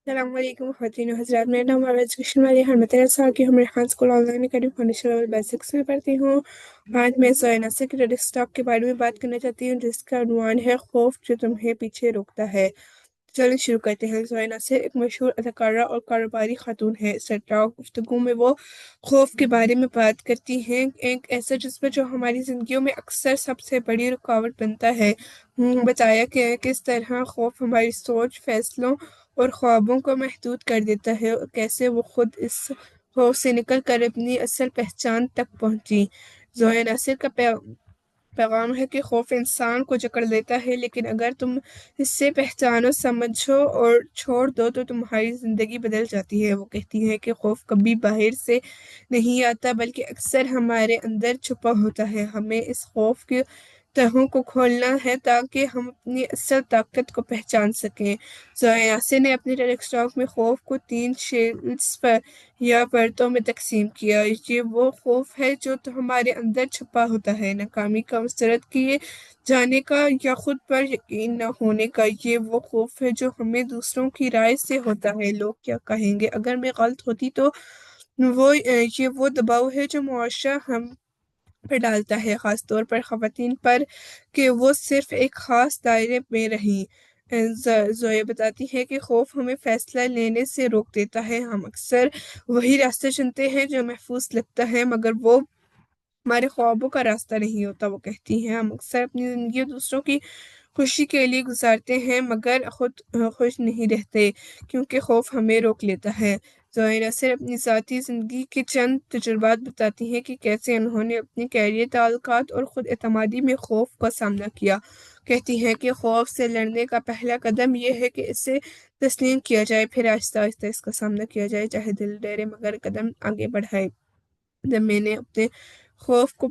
السلام علیکم خواتین و حضرات، میرا نام ہے ایجوکیشن والی ہر میں 13 سال کی ہوں۔ میرے Khan school on line academy foundation level basics میں پڑھتی ہوں۔ آج میں زویا ناصر کے ٹیڈ ٹاک کے بارے میں بات کرنا چاہتی ہوں، جس کا عنوان ہے خوف جو تمہیں پیچھے روکتا ہے۔ چلیں شروع کرتے ہیں۔ زویا ناصر ایک مشہور اداکارہ اور کاروباری خاتون ہے۔ اس ٹاک گفتگو میں وہ خوف کے بارے میں بات کرتی ہیں، ایک ایسا جذبہ جو ہماری زندگیوں میں اکثر سب سے بڑی رکاوٹ بنتا ہے۔ بتایا کہ کس طرح خوف ہماری سوچ، فیصلوں اور خوابوں کو محدود کر دیتا ہے، اور کیسے وہ خود اس خوف سے نکل کر اپنی اصل پہچان تک پہنچی۔ زویا ناصر کا پیغام ہے کہ خوف انسان کو جکڑ لیتا ہے، لیکن اگر تم اس سے پہچانو، سمجھو اور چھوڑ دو تو تمہاری زندگی بدل جاتی ہے۔ وہ کہتی ہے کہ خوف کبھی باہر سے نہیں آتا، بلکہ اکثر ہمارے اندر چھپا ہوتا ہے۔ ہمیں اس خوف کے تہوں کو کھولنا ہے تاکہ ہم اپنی اصل طاقت کو پہچان سکیں۔ زویا ناصر نے اپنے ٹیڈ ٹاک میں خوف کو 3 شیلز پر یا پرتوں میں تقسیم کیا۔ یہ وہ خوف ہے جو ہمارے اندر چھپا ہوتا ہے، ناکامی کا، مسرت کیے جانے کا یا خود پر یقین نہ ہونے کا۔ یہ وہ خوف ہے جو ہمیں دوسروں کی رائے سے ہوتا ہے، لوگ کیا کہیں گے اگر میں غلط ہوتی تو۔ یہ وہ دباؤ ہے جو معاشرہ ہم پر ڈالتا ہے، خاص طور پر خواتین پر، کہ وہ صرف ایک خاص دائرے میں رہیں۔ زویا بتاتی ہے کہ خوف ہمیں فیصلہ لینے سے روک دیتا ہے۔ ہم اکثر وہی راستہ چنتے ہیں جو محفوظ لگتا ہے، مگر وہ ہمارے خوابوں کا راستہ نہیں ہوتا۔ وہ کہتی ہیں ہم اکثر اپنی زندگی دوسروں کی خوشی کے لیے گزارتے ہیں، مگر خود خوش نہیں رہتے، کیونکہ خوف ہمیں روک لیتا ہے۔ زویا ناصر اپنی ذاتی زندگی کے چند تجربات بتاتی ہیں کہ کیسے انہوں نے اپنے کیریئر، تعلقات اور خود اعتمادی میں خوف کا سامنا کیا۔ کہتی ہیں کہ خوف سے لڑنے کا پہلا قدم یہ ہے کہ اسے تسلیم کیا جائے، پھر آہستہ آہستہ اس کا سامنا کیا جائے، چاہے دل ڈرے مگر قدم آگے بڑھائے۔ جب میں نے اپنے خوف کو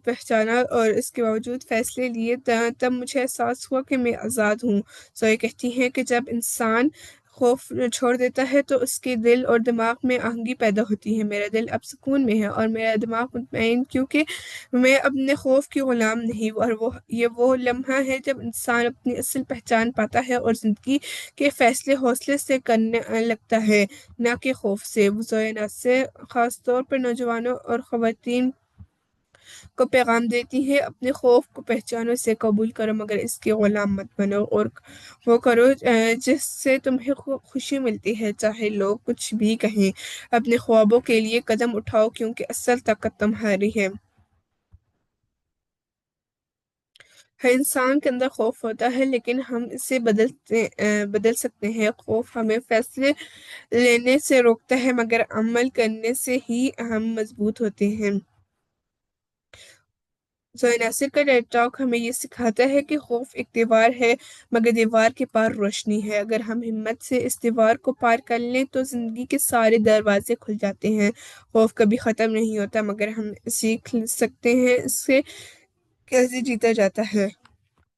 پہچانا اور اس کے باوجود فیصلے لیے، تب مجھے احساس ہوا کہ میں آزاد ہوں۔ زویا کہتی ہیں کہ جب انسان خوف چھوڑ دیتا ہے تو اس کے دل اور دماغ میں آہنگی پیدا ہوتی ہے۔ میرا دل اب سکون میں ہے اور میرا دماغ مطمئن، کیونکہ میں اپنے خوف کی غلام نہیں۔ اور یہ وہ لمحہ ہے جب انسان اپنی اصل پہچان پاتا ہے اور زندگی کے فیصلے حوصلے سے کرنے لگتا ہے، نہ کہ خوف سے۔ زویا ناصر خاص طور پر نوجوانوں اور خواتین کو پیغام دیتی ہے، اپنے خوف کو پہچانو، اسے قبول کرو، مگر اس کے غلام مت بنو، اور وہ کرو جس سے تمہیں خوشی ملتی ہے، چاہے لوگ کچھ بھی کہیں۔ اپنے خوابوں کے لیے قدم اٹھاؤ، کیونکہ اصل طاقت تمہاری ہے۔ ہر انسان کے اندر خوف ہوتا ہے، لیکن ہم اسے بدل سکتے ہیں۔ خوف ہمیں فیصلے لینے سے روکتا ہے، مگر عمل کرنے سے ہی ہم مضبوط ہوتے ہیں۔ زویا ناصر کا ٹیڈ ٹاک ہمیں یہ سکھاتا ہے کہ خوف ایک دیوار ہے، مگر دیوار کے پار روشنی ہے۔ اگر ہم ہمت سے اس دیوار کو پار کر لیں تو زندگی کے سارے دروازے کھل جاتے ہیں۔ خوف کبھی ختم نہیں ہوتا، مگر ہم سیکھ سکتے ہیں اس سے کیسے جیتا جاتا ہے۔